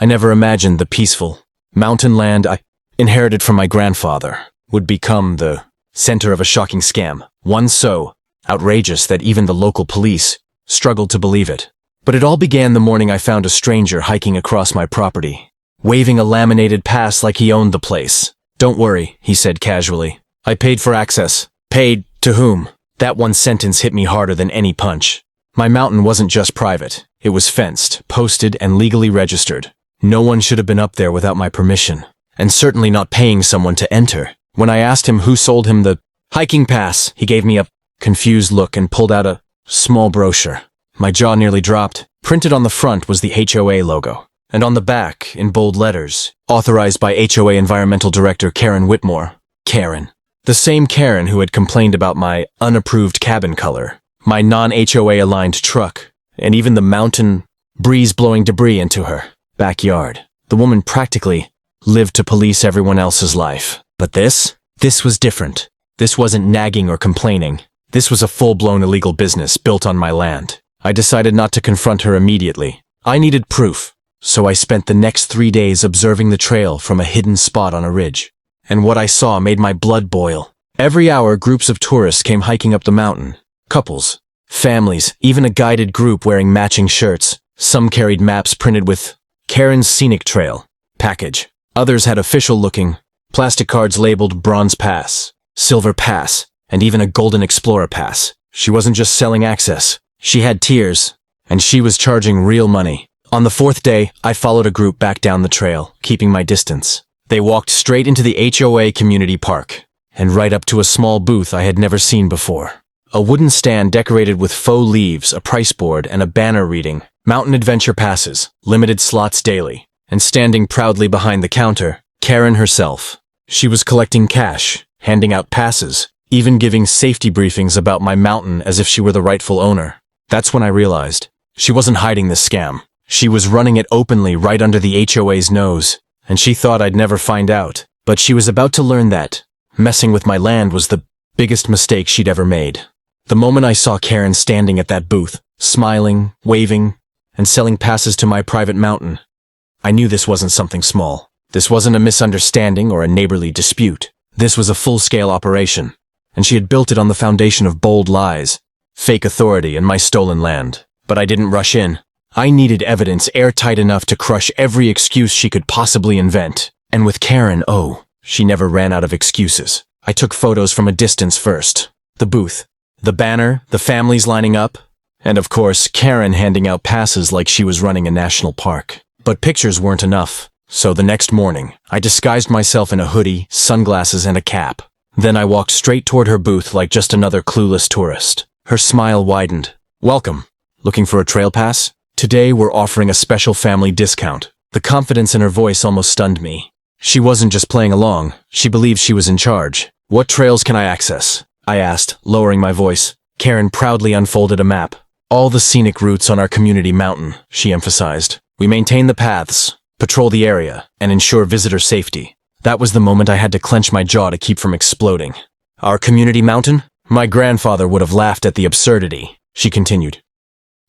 I never imagined the peaceful mountain land I inherited from my grandfather would become the center of a shocking scam, one so outrageous that even the local police struggled to believe it. But it all began the morning I found a stranger hiking across my property, waving a laminated pass like he owned the place. "Don't worry," he said casually. "I paid for access." Paid to whom? That one sentence hit me harder than any punch. My mountain wasn't just private. It was fenced, posted, and legally registered. No one should have been up there without my permission, and certainly not paying someone to enter. When I asked him who sold him the hiking pass, he gave me a confused look and pulled out a small brochure. My jaw nearly dropped. Printed on the front was the HOA logo, and on the back, in bold letters, authorized by HOA Environmental Director Karen Whitmore. Karen. The same Karen who had complained about my unapproved cabin color, my non-HOA aligned truck, and even the mountain breeze blowing debris into her backyard. The woman practically lived to police everyone else's life. But this was different. This wasn't nagging or complaining. This was a full-blown illegal business built on my land. I decided not to confront her immediately. I needed proof, so I spent the next 3 days observing the trail from a hidden spot on a ridge. And what I saw made my blood boil. Every hour, groups of tourists came hiking up the mountain. Couples, families, even a guided group wearing matching shirts. Some carried maps printed with Karen's Scenic Trail package. Others had official-looking plastic cards labeled Bronze Pass, Silver Pass, and even a Golden Explorer Pass. She wasn't just selling access. She had tiers, and she was charging real money. On the 4th day, I followed a group back down the trail, keeping my distance. They walked straight into the HOA community park, and right up to a small booth I had never seen before. A wooden stand decorated with faux leaves, a price board, and a banner reading, "Mountain Adventure Passes, limited slots daily." And standing proudly behind the counter, Karen herself. She was collecting cash, handing out passes, even giving safety briefings about my mountain as if she were the rightful owner. That's when I realized she wasn't hiding this scam. She was running it openly right under the HOA's nose. And she thought I'd never find out. But she was about to learn that messing with my land was the biggest mistake she'd ever made. The moment I saw Karen standing at that booth, smiling, waving, and selling passes to my private mountain, I knew this wasn't something small. This wasn't a misunderstanding or a neighborly dispute. This was a full-scale operation, and she had built it on the foundation of bold lies, fake authority, and my stolen land. But I didn't rush in. I needed evidence airtight enough to crush every excuse she could possibly invent. And with Karen, she never ran out of excuses. I took photos from a distance first. The booth, the banner, the families lining up, and of course, Karen handing out passes like she was running a national park. But pictures weren't enough. So the next morning, I disguised myself in a hoodie, sunglasses, and a cap. Then I walked straight toward her booth like just another clueless tourist. Her smile widened. "Welcome. Looking for a trail pass? Today we're offering a special family discount." The confidence in her voice almost stunned me. She wasn't just playing along. She believed she was in charge. "What trails can I access?" I asked, lowering my voice. Karen proudly unfolded a map. "All the scenic routes on our community mountain," she emphasized. "We maintain the paths, patrol the area, and ensure visitor safety." That was the moment I had to clench my jaw to keep from exploding. "Our community mountain? My grandfather would have laughed at the absurdity," she continued.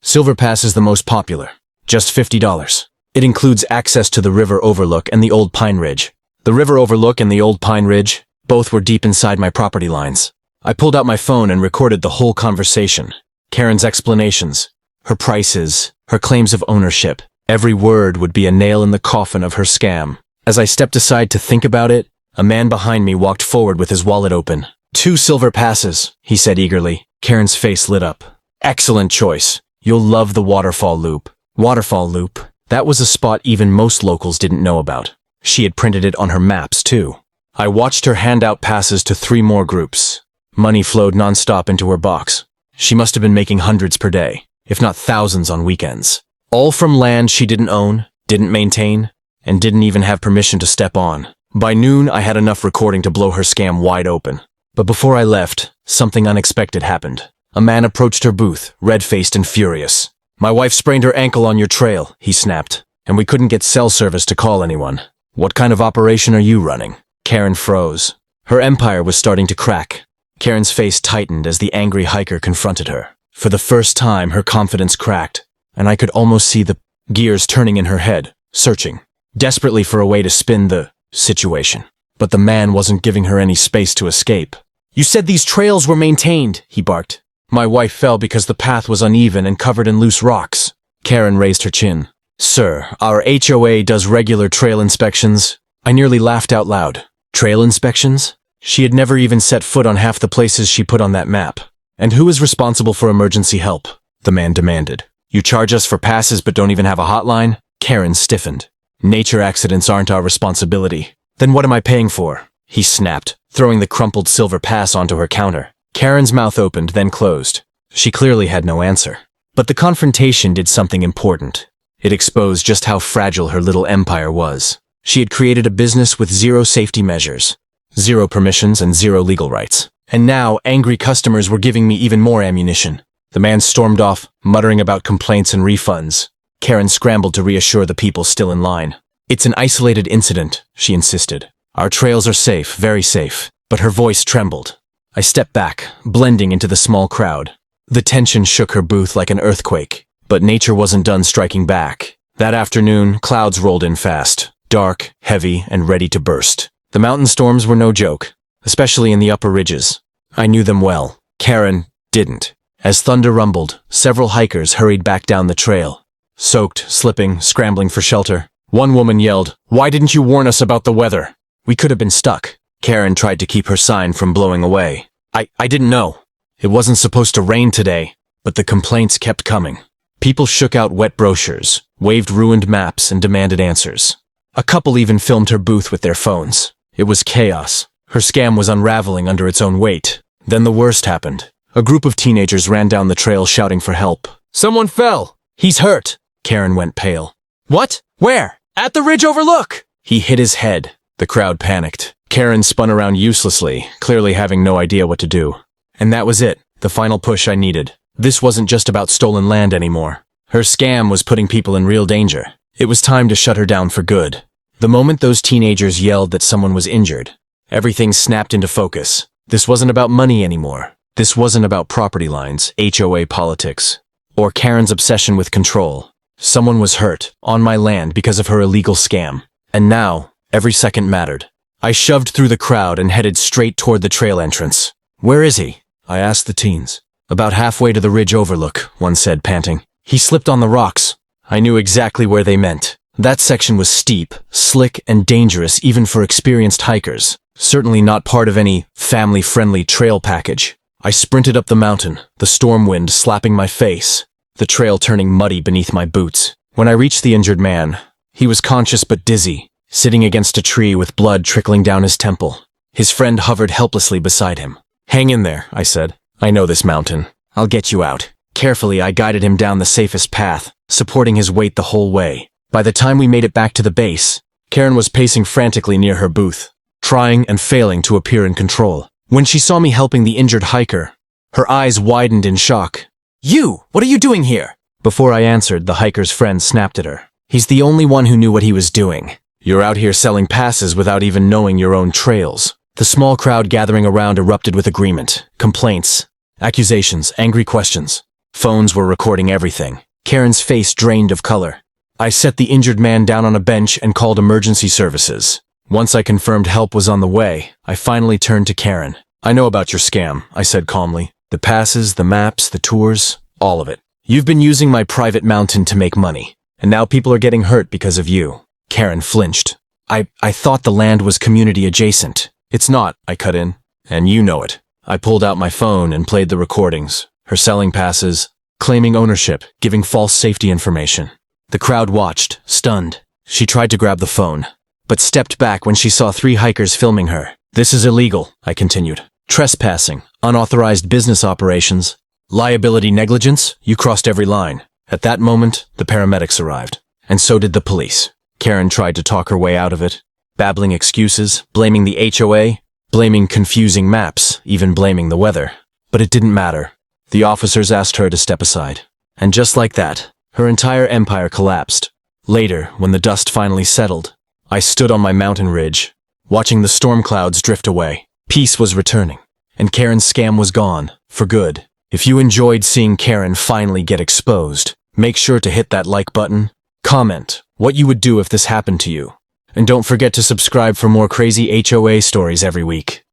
"Silver Pass is the most popular, just $50. It includes access to the river overlook and the old Pine Ridge. The river overlook and the old Pine Ridge, both were deep inside my property lines." I pulled out my phone and recorded the whole conversation. Karen's explanations, her prices, her claims of ownership. Every word would be a nail in the coffin of her scam. As I stepped aside to think about it, a man behind me walked forward with his wallet open. "2 silver passes," he said eagerly. Karen's face lit up. "Excellent choice. You'll love the Waterfall Loop." Waterfall Loop? That was a spot even most locals didn't know about. She had printed it on her maps, too. I watched her hand out passes to 3 more groups. Money flowed nonstop into her box. She must have been making hundreds per day, if not thousands on weekends. All from land she didn't own, didn't maintain, and didn't even have permission to step on. By noon, I had enough recording to blow her scam wide open. But before I left, something unexpected happened. A man approached her booth, red-faced and furious. "My wife sprained her ankle on your trail," he snapped, "and we couldn't get cell service to call anyone. What kind of operation are you running?" Karen froze. Her empire was starting to crack. Karen's face tightened as the angry hiker confronted her. For the first time, her confidence cracked, and I could almost see the gears turning in her head. searching desperately for a way to spin the situation. But the man wasn't giving her any space to escape. "You said these trails were maintained," he barked. My wife fell because the path was uneven and covered in loose rocks. Karen raised her chin. "Sir, our HOA does regular trail inspections." I nearly laughed out loud. Trail inspections? She had never even set foot on half the places she put on that map. "And who is responsible for emergency help?" the man demanded. "You charge us for passes but don't even have a hotline?" Karen stiffened. "Nature accidents aren't our responsibility." "Then what am I paying for?" he snapped, throwing the crumpled silver pass onto her counter. Karen's mouth opened, then closed. She clearly had no answer. But the confrontation did something important. It exposed just how fragile her little empire was. She had created a business with zero safety measures, zero permissions, and zero legal rights. And now, angry customers were giving me even more ammunition. The man stormed off, muttering about complaints and refunds. Karen scrambled to reassure the people still in line. "It's an isolated incident," she insisted. "Our trails are safe, very safe." But her voice trembled. I stepped back, blending into the small crowd. The tension shook her booth like an earthquake. But nature wasn't done striking back. That afternoon, clouds rolled in fast, dark, heavy, and ready to burst. The mountain storms were no joke, especially in the upper ridges. I knew them well. Karen didn't. As thunder rumbled, several hikers hurried back down the trail. Soaked, slipping, scrambling for shelter. One woman yelled, "Why didn't you warn us about the weather? We could have been stuck." Karen tried to keep her sign from blowing away. I didn't know. It wasn't supposed to rain today." But the complaints kept coming. People shook out wet brochures, waved ruined maps, and demanded answers. A couple even filmed her booth with their phones. It was chaos. Her scam was unraveling under its own weight. Then the worst happened. A group of teenagers ran down the trail shouting for help. "Someone fell! He's hurt!" Karen went pale. "What? Where?" "At the ridge overlook!" He hit his head. The crowd panicked. Karen spun around uselessly, clearly having no idea what to do. And that was it, the final push I needed. This wasn't just about stolen land anymore. Her scam was putting people in real danger. It was time to shut her down for good. The moment those teenagers yelled that someone was injured, everything snapped into focus. This wasn't about money anymore. This wasn't about property lines, HOA politics, or Karen's obsession with control. Someone was hurt, on my land, because of her illegal scam. And now, every second mattered. I shoved through the crowd and headed straight toward the trail entrance. "Where is he?" I asked the teens. "About halfway to the ridge overlook," one said, panting. "He slipped on the rocks." I knew exactly where they meant. That section was steep, slick, and dangerous even for experienced hikers. Certainly not part of any family-friendly trail package. I sprinted up the mountain, the storm wind slapping my face, the trail turning muddy beneath my boots. When I reached the injured man, he was conscious but dizzy, sitting against a tree with blood trickling down his temple. His friend hovered helplessly beside him. "Hang in there," I said. "I know this mountain. I'll get you out." Carefully, I guided him down the safest path, supporting his weight the whole way. By the time we made it back to the base, Karen was pacing frantically near her booth, trying and failing to appear in control. When she saw me helping the injured hiker, her eyes widened in shock. "You! What are you doing here?" Before I answered, the hiker's friend snapped at her. "He's the only one who knew what he was doing. You're out here selling passes without even knowing your own trails." The small crowd gathering around erupted with agreement, complaints, accusations, angry questions. Phones were recording everything. Karen's face drained of color. I set the injured man down on a bench and called emergency services. Once I confirmed help was on the way, I finally turned to Karen. "I know about your scam," I said calmly. "The passes, the maps, the tours, all of it. You've been using my private mountain to make money, and now people are getting hurt because of you." Karen flinched. I thought the land was community adjacent." "It's not," I cut in, "and you know it." I pulled out my phone and played the recordings, her selling passes, claiming ownership, giving false safety information. The crowd watched, stunned. She tried to grab the phone, but stepped back when she saw 3 hikers filming her. "This is illegal," I continued. "Trespassing, unauthorized business operations, liability negligence, you crossed every line." At that moment, the paramedics arrived, and so did the police. Karen tried to talk her way out of it, babbling excuses, blaming the HOA, blaming confusing maps, even blaming the weather. But it didn't matter. The officers asked her to step aside. And just like that, her entire empire collapsed. Later, when the dust finally settled, I stood on my mountain ridge, watching the storm clouds drift away. Peace was returning, and Karen's scam was gone, for good. If you enjoyed seeing Karen finally get exposed, make sure to hit that like button, comment, what you would do if this happened to you. And don't forget to subscribe for more crazy HOA stories every week.